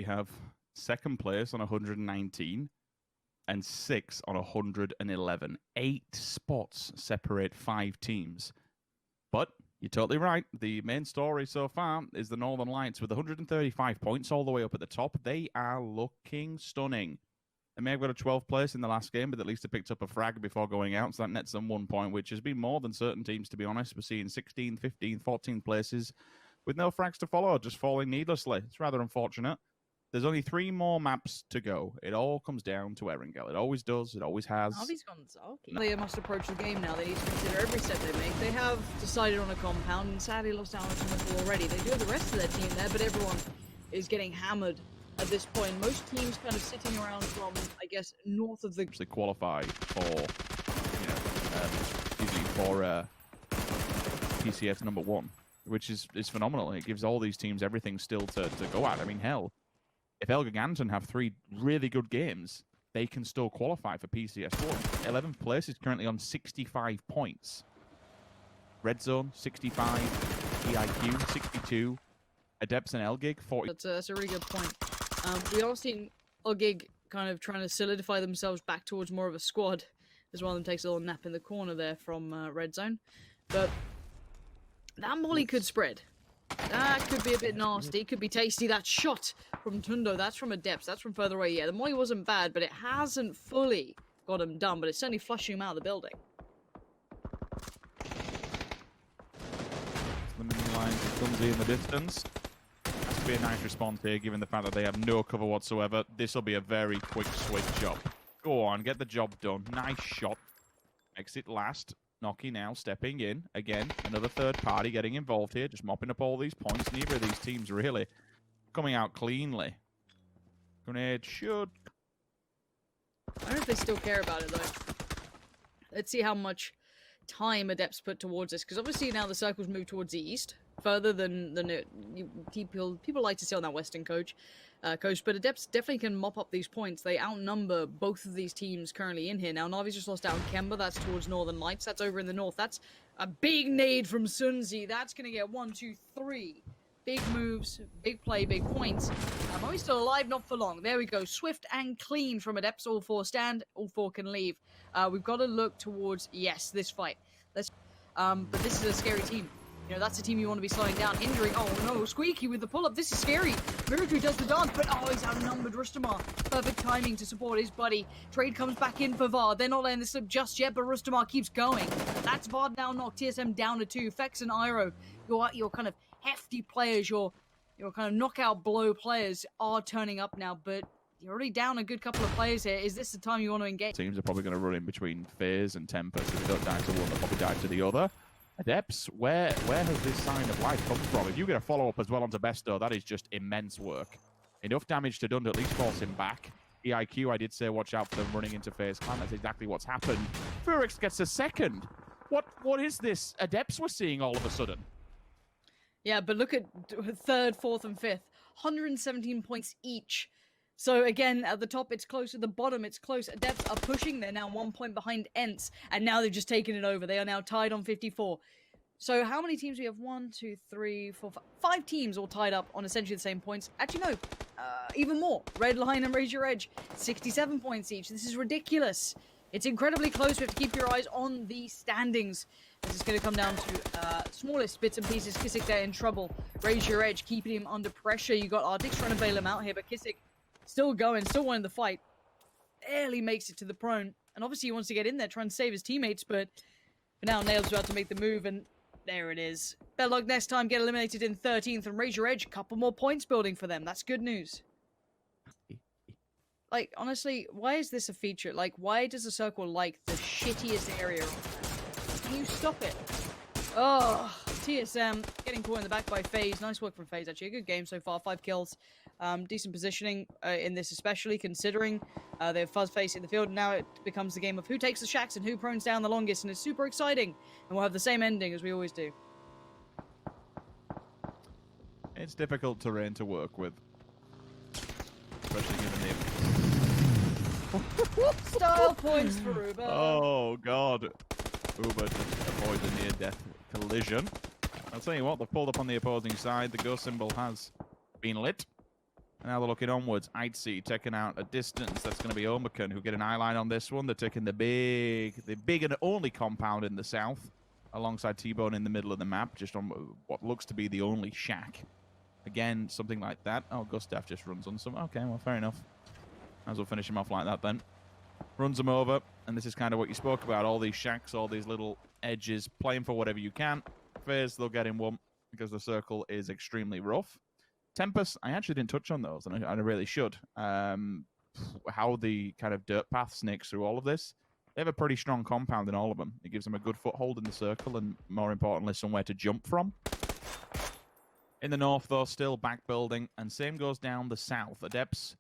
have second place on 119 and 6 on 111. 8 spots separate 5 teams. But you're totally right. The main story so far is the Northern Lights with 135 points all the way up at the top. They are looking stunning. They may have got a 12th place in the last game, but at least they picked up a frag before going out, so that nets them 1 point, which has been more than certain teams, to be honest. We're seeing 16, 15, 14 places with no frags to follow, just falling needlessly. It's rather unfortunate. There's only 3 more maps to go. It all comes down to Erangel. It always does. It always has. Harvey's gone sulky. They must approach the game now. They need to consider every step they make. They have decided on a compound and sadly lost out on some already. They do have the rest of their team there, but everyone is getting hammered at this point. Most teams kind of sitting around from, I guess, north of the... They qualify for, for PCS number 1, which is phenomenal. It gives all these teams everything still to go at. I mean, hell, if Elgiganten have 3 really good games, they can still qualify for PCS 1. 11th place is currently on 65 points. Red Zone, 65. EIQ, 62. Adepts and Elgig, 40. That's a really good point. We all seen Elgig kind of trying to solidify themselves back towards more of a squad, as one of them takes a little nap in the corner there from Red Zone. But that molly could spread. That could be a bit nasty. Could be tasty. That shot from Tundo, that's from Adepts. That's from further away. Yeah, the molly wasn't bad, but it hasn't fully got him done. But it's certainly flushing him out of the building. Slimming lines of Clumsy in the distance. That's be a nice response here, given the fact that they have no cover whatsoever. This will be a very quick switch up. Go on, get the job done. Nice shot. Exit last. Nocky now stepping in. Again, another third party getting involved here, just mopping up all these points. Neither of these teams really coming out cleanly. Grenade should... I don't know if they still care about it, though. Let's see how much time Adepts put towards this, because obviously now the circles move towards the east, further than people like to see on that western coast, but Adepts definitely can mop up these points. They outnumber both of these teams currently in here. Now, Navi's just lost out on Kemba. That's towards Northern Lights. That's over in the north. That's a big nade from Sunzi. That's going to get 1, 2, 3. Big moves, big play, big points. Are we still alive? Not for long. There we go. Swift and clean from Adepts. All 4 stand. All 4 can leave. We've got to look towards, yes, this fight. But this is a scary team. You know, that's a team you want to be slowing down. Injury. Oh no, Squeaky with the pull-up. This is scary. Miracle does the dance, but oh, he's outnumbered Rustamar. Perfect timing to support his buddy. Trade comes back in for VAR. They're not letting this slip just yet, but Rustamar keeps going. That's VAR now knocked TSM down to 2. Fex and Iro, your kind of hefty players, your kind of knockout blow players are turning up now, but you're already down a good couple of players here. Is this the time you want to engage? Teams are probably going to run in between FaZe and Tempus. If they don't die to one, they'll probably die to the other. Adepts, where has this sign of life come from? If you get a follow-up as well onto Besto, that is just immense work. Enough damage to done to at least force him back. EIQ, I did say watch out for them running into FaZe Clan. That's exactly what's happened. Furix gets a second. What is this Adepts we're seeing all of a sudden? Yeah, but look at 3rd, 4th, and 5th. 117 points each. So again, at the top it's close, at the bottom it's close. Adepts are pushing, they're now 1 point behind Ents, and now they've just taken it over. They are now tied on 54. So how many teams do we have? 1, 2, 3, 4, 5 teams all tied up on essentially the same points. Actually, no, even more. Red Line and Raise Your Edge, 67 points each. This is ridiculous. It's incredibly close. We have to keep your eyes on the standings. This is going to come down to smallest bits and pieces. Kissick there in trouble. Raise Your Edge, keeping him under pressure. You got Arctic trying to bail him out here, but Kissick still going, still wanting the fight. Barely makes it to the prone. And obviously he wants to get in there, trying to save his teammates, but for now, Nail's about to make the move, and there it is. Better luck next time, get eliminated in 13th, and Raise Your Edge, a couple more points building for them. That's good news. Like, honestly, why is this a feature? Like, why does the circle like the shittiest area on that? Can you stop it? Oh, TSM getting caught in the back by FaZe. Nice work from FaZe, actually. A good game so far. 5 kills. Decent positioning in this, especially considering they have Fuzz facing the field. Now it becomes the game of who takes the shacks and who prones down the longest, and it's super exciting. And we'll have the same ending as we always do. It's difficult terrain to work with, especially given the Style points for Uber. Oh god, Uber just avoids a near-death collision. I'll tell you what, they've pulled up on the opposing side. The ghost symbol has been lit. Now they're looking onwards. I'd see taking out a distance. That's going to be Omerkan who get an eye line on this one. They're taking the big and only compound in the south, alongside T-Bone in the middle of the map, just on what looks to be the only shack. Again, something like that. Oh, Gustav just runs on some. Okay, well, fair enough. Might as well finish him off like that then. Runs him over, and this is kind of what you spoke about. All these shacks, all these little edges, playing for whatever you can. Phase, they'll get in one because the circle is extremely rough. Tempus, I actually didn't touch on those, and I really should. How the kind of dirt path snakes through all of this. They have a pretty strong compound in all of them. It gives them a good foothold in the circle, and more importantly, somewhere to jump from. In the north, though, still back building, and same goes down the south. Adepts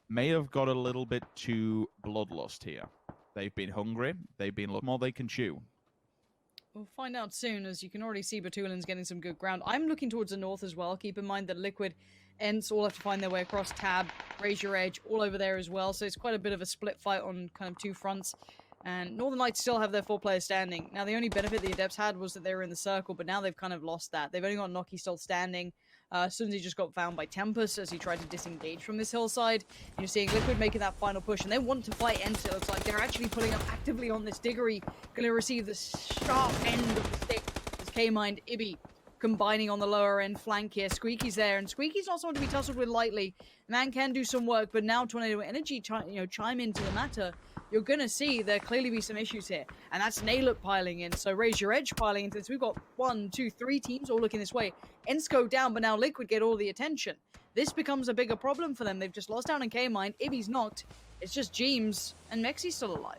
may have got a little bit too bloodlust here. They've been hungry. They've been looking more they can chew. We'll find out soon, as you can already see Batulin's getting some good ground. I'm looking towards the north as well. Keep in mind that Liquid Ents all have to find their way across. Tab, Raise Your Edge, all over there as well. So it's quite a bit of a split fight on kind of two fronts. And Northern Lights still have their 4 players standing. Now, the only benefit the Adepts had was that they were in the circle, but now they've kind of lost that. They've only got Noki still standing. As soon as he just got found by Tempus as he tried to disengage from this hillside. You're seeing Liquid making that final push, and they want to fight Ents. It looks like they're actually pulling up actively on this Diggory. Going to receive the sharp end of the stick as K-Mind, Ibby combining on the lower end flank here. Squeaky's there, and Squeaky's not someone to be tussled with lightly. The man can do some work, but now Tornado Energy chime into the matter. You're going to see there clearly be some issues here. And that's Naylook piling in. So Raise Your Edge piling into this. We've got 1, 2, 3 teams all looking this way. Ents go down, but now Liquid get all the attention. This becomes a bigger problem for them. They've just lost down in K-Mind. Ibby's knocked. It's just Jeems, and Mexi's still alive.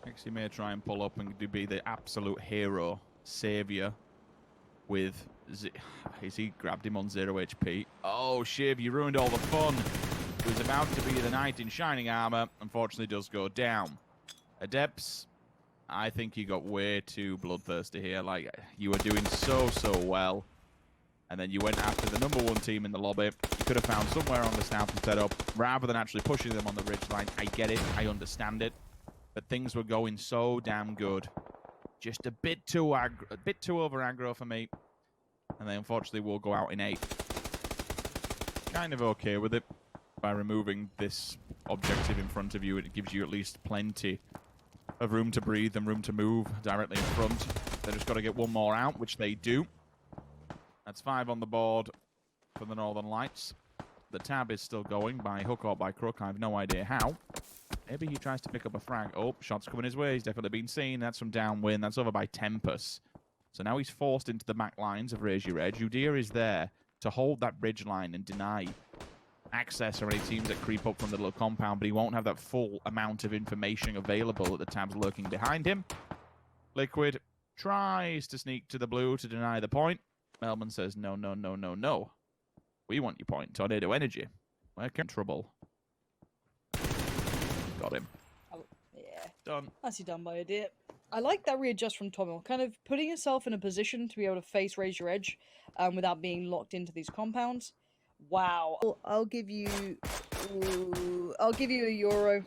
Mexi may try and pull up and be the absolute hero, savior, with... Is he grabbed him on 0 HP? Oh, Shiv, you ruined all the fun. Who's about to be the knight in shining armor, unfortunately does go down. Adepts, I think you got way too bloodthirsty here. Like, you were doing so well. And then you went after the #1 team in the lobby. You could have found somewhere on the south and set up, rather than actually pushing them on the ridgeline. I get it, I understand it. But things were going so damn good. Just a bit too over aggro for me. And they unfortunately will go out in 8. Kind of okay with it. By removing this objective in front of you, it gives you at least plenty of room to breathe and room to move directly in front. They just got to get one more out, which they do. That's 5 on the board for the Northern Lights. The tab is still going by hook or by crook. I have no idea how. Maybe he tries to pick up a frag. Oh, shots coming his way. He's definitely been seen. That's from downwind. That's over by Tempus. So now he's forced into the back lines of Raise Your Edge. Udyr is there to hold that bridge line and deny access or any teams that creep up from the little compound, but he won't have that full amount of information available that the tab's lurking behind him. Liquid tries to sneak to the blue to deny the point. Melman says, no, no, no, no, no. We want your point. Tornado Energy. We're in trouble. Got him. Oh, yeah. Done. Nicely done by Udyr. I like that readjust from Tommel, kind of putting yourself in a position to be able to face Raise Your Edge without being locked into these compounds. Wow. I'll give you a euro.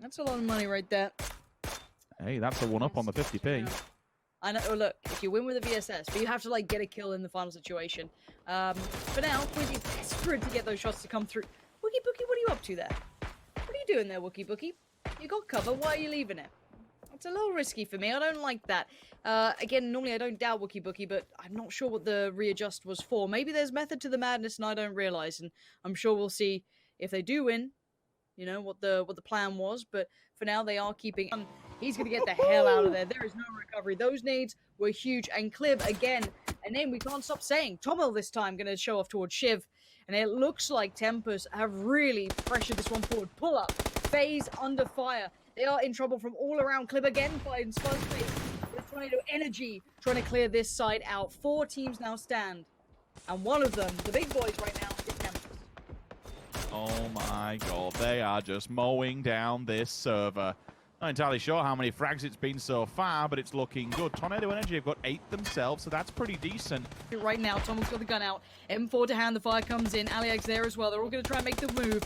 That's a lot of money right there. Hey, that's a 1-up on the 50p. Yeah. I know, look, if you win with a VSS, but you have to, like, get a kill in the final situation. For now, Quincy's desperate to get those shots to come through. Wookie Bookie, what are you up to there? What are you doing there, Wookie Bookie? You got cover, why are you leaving it? It's a little risky for me, I don't like that. Again, normally I don't doubt Wookie Bookie, but I'm not sure what the readjust was for. Maybe there's method to the madness and I don't realize, and I'm sure we'll see if they do win, you know, what the plan was, but for now they are keeping... He's going to get the hell out of there. There is no recovery. Those nades were huge. And Clib, again, a name we can't stop saying. Tommel this time going to show off towards Shiv. And it looks like Tempus have really pressured this one forward. Pull up. Phase under fire. They are in trouble from all around. Clib again finds first phase. With Tornado Energy trying to clear this side out. 4 teams now stand. And one of them, the big boys right now, is Tempus. Oh my god. They are just mowing down this server. Not entirely sure how many frags it's been so far, but it's looking good. Tornado Energy have got 8 themselves, so that's pretty decent. Right now, Tom's got the gun out. M4 to hand, the fire comes in. Aliag's there as well. They're all going to try and make the move.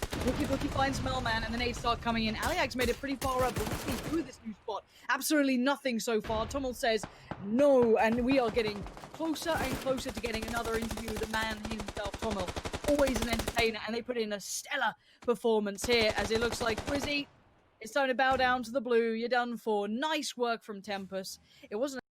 Bookie finds Melman, and the nades start coming in. Aliag's made it pretty far up, but what's he through this new spot? Absolutely nothing so far. Tommel says no, and we are getting closer and closer to getting another interview with the man himself, Tommel. Always an entertainer, and they put in a stellar performance here, as it looks like Brizzy, it's time to bow down to the blue. You're done for. Nice work from Tempus. It wasn't